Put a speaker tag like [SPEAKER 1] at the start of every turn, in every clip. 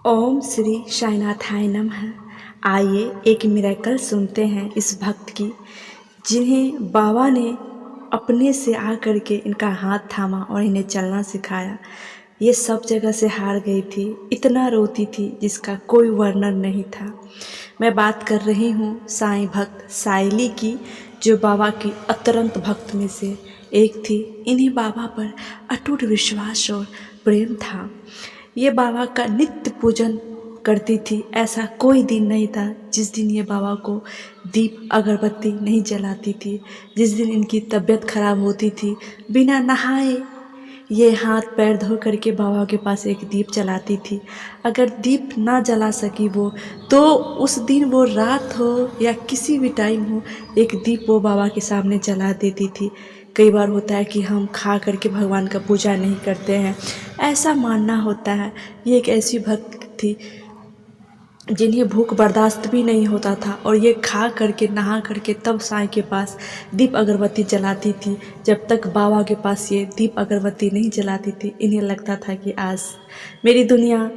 [SPEAKER 1] ओम श्री साईनाथाय नमः। आइए एक मिरेकल सुनते हैं इस भक्त की, जिन्हें बाबा ने अपने से आकर के इनका हाथ थामा और इन्हें चलना सिखाया। ये सब जगह से हार गई थी, इतना रोती थी जिसका कोई वर्णन नहीं था। मैं बात कर रही हूँ साईं भक्त साइली की, जो बाबा की अतरंत भक्त में से एक थी। इन्हें बाबा पर अटूट विश्वास और प्रेम था। ये बाबा का नित्य पूजन करती थी। ऐसा कोई दिन नहीं था जिस दिन ये बाबा को दीप अगरबत्ती नहीं जलाती थी। जिस दिन इनकी तबीयत खराब होती थी, बिना नहाए ये हाथ पैर धो करके बाबा के पास एक दीप जलाती थी। अगर दीप ना जला सकी वो, तो उस दिन वो रात हो या किसी भी टाइम हो, एक दीप वो बाबा के सामने जला देती थी। कई बार होता है कि हम खा करके भगवान का पूजा नहीं करते हैं, ऐसा मानना होता है। ये एक ऐसी भक्त थी जिन्हें भूख बर्दाश्त भी नहीं होता था, और ये खा करके नहा करके तब साईं के पास दीप अगरबत्ती जलाती थी। जब तक बाबा के पास ये दीप अगरबत्ती नहीं जलाती थी, इन्हें लगता था कि आज मेरी दुनिया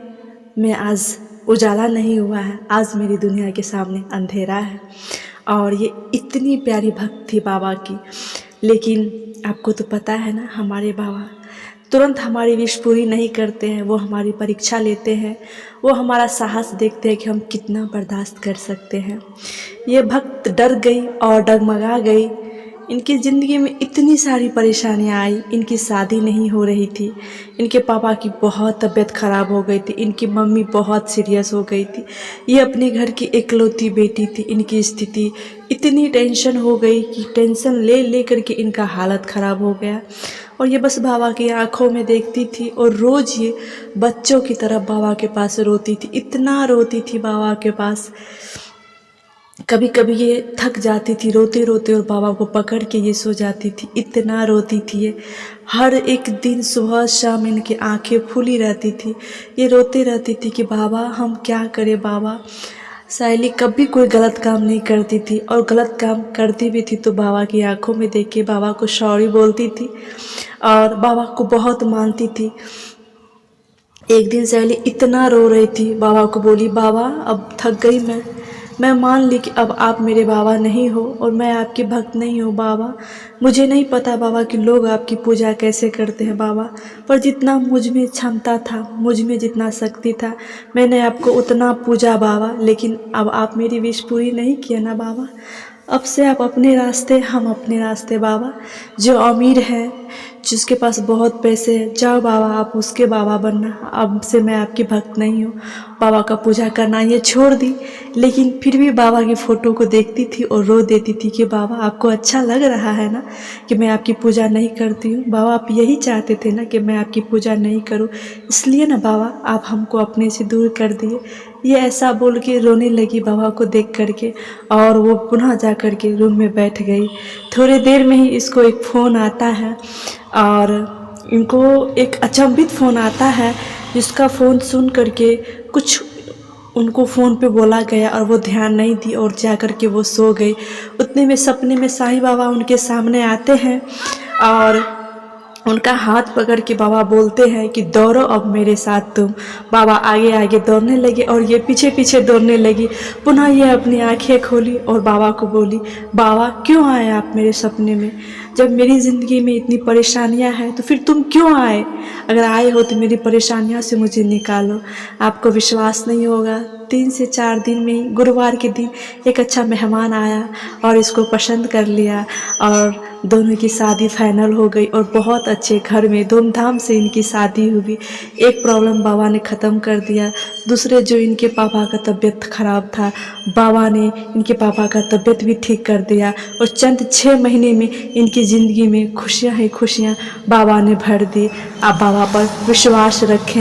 [SPEAKER 1] में आज उजाला नहीं हुआ है, आज मेरी दुनिया के सामने अंधेरा है। और ये इतनी प्यारी भक्त थी बाबा की। लेकिन आपको तो पता है ना, हमारे बाबा तुरंत हमारी विश पूरी नहीं करते हैं। वो हमारी परीक्षा लेते हैं, वो हमारा साहस देखते हैं कि हम कितना बर्दाश्त कर सकते हैं। ये भक्त डर गई और डगमगा गई। इनकी ज़िंदगी में इतनी सारी परेशानियां आई। इनकी शादी नहीं हो रही थी, इनके पापा की बहुत तबीयत ख़राब हो गई थी, इनकी मम्मी बहुत सीरियस हो गई थी। ये अपने घर की इकलौती बेटी थी। इनकी स्थिति इतनी टेंशन हो गई कि टेंशन ले ले करके इनका हालत ख़राब हो गया। और ये बस बाबा की आंखों में देखती थी, और रोज़ ये बच्चों की तरह बाबा के पास रोती थी। इतना रोती थी बाबा के पास। कभी कभी ये थक जाती थी रोते रोते, और बाबा को पकड़ के ये सो जाती थी। इतना रोती थी ये। हर एक दिन सुबह शाम इनकी आंखें फूली रहती थी। ये रोते रहती थी कि बाबा हम क्या करें बाबा। साइली कभी कोई गलत काम नहीं करती थी, और गलत काम करती भी थी तो बाबा की आंखों में देख के बाबा को सॉरी बोलती थी, और बाबा को बहुत मानती थी। एक दिन साइली इतना रो रही थी, बाबा को बोली बाबा अब थक गई मैं मान ली कि अब आप मेरे बाबा नहीं हो, और मैं आपकी भक्त नहीं हूँ बाबा। मुझे नहीं पता बाबा कि लोग आपकी पूजा कैसे करते हैं बाबा, पर जितना मुझ में क्षमता था, मुझ में जितना शक्ति था, मैंने आपको उतना पूजा बाबा। लेकिन अब आप मेरी विश पूरी नहीं किए ना बाबा। अब से आप अपने रास्ते, हम अपने रास्ते बाबा। जो अमीर है, जिसके पास बहुत पैसे हैं, जाओ बाबा आप उसके बाबा बनना। अब से मैं आपकी भक्त नहीं हूँ। बाबा का पूजा करना ये छोड़ दी। लेकिन फिर भी बाबा की फ़ोटो को देखती थी और रो देती थी कि बाबा आपको अच्छा लग रहा है ना कि मैं आपकी पूजा नहीं करती हूँ। बाबा आप यही चाहते थे ना कि मैं आपकी पूजा नहीं करूँ, इसलिए ना बाबा आप हमको अपने से दूर कर दिए। ये ऐसा बोल के रोने लगी बाबा को देख करके, और वो पुनः जा कर के रूम में बैठ गई। थोड़ी देर में ही इसको एक फ़ोन आता है, और इनको एक अचंभित फ़ोन आता है, जिसका फ़ोन सुन करके कुछ उनको फ़ोन पे बोला गया, और वो ध्यान नहीं दी और जा कर के वो सो गई। उतने में सपने में साईं बाबा उनके सामने आते हैं, और उनका हाथ पकड़ के बाबा बोलते हैं कि दौड़ो अब मेरे साथ तुम। बाबा आगे आगे दौड़ने लगे, और ये पीछे पीछे दौड़ने लगी। पुनः ये अपनी आंखें खोली और बाबा को बोली बाबा क्यों आए आप मेरे सपने में? जब मेरी ज़िंदगी में इतनी परेशानियां हैं तो फिर तुम क्यों आए? अगर आए हो तो मेरी परेशानियों से मुझे निकालो। आपको विश्वास नहीं होगा, 3 से 4 दिन में ही गुरुवार के दिन एक अच्छा मेहमान आया और इसको पसंद कर लिया, और दोनों की शादी फाइनल हो गई, और बहुत अच्छे घर में धूमधाम से इनकी शादी हुई। एक प्रॉब्लम बाबा ने ख़त्म कर दिया। दूसरे जो इनके पापा का तबीयत ख़राब था, बाबा ने इनके पापा का तबीयत भी ठीक कर दिया, और चंद 6 महीने में इनकी ज़िंदगी में खुशियाँ ही खुशियाँ बाबा ने भर दी। आप बाबा पर विश्वास रखें।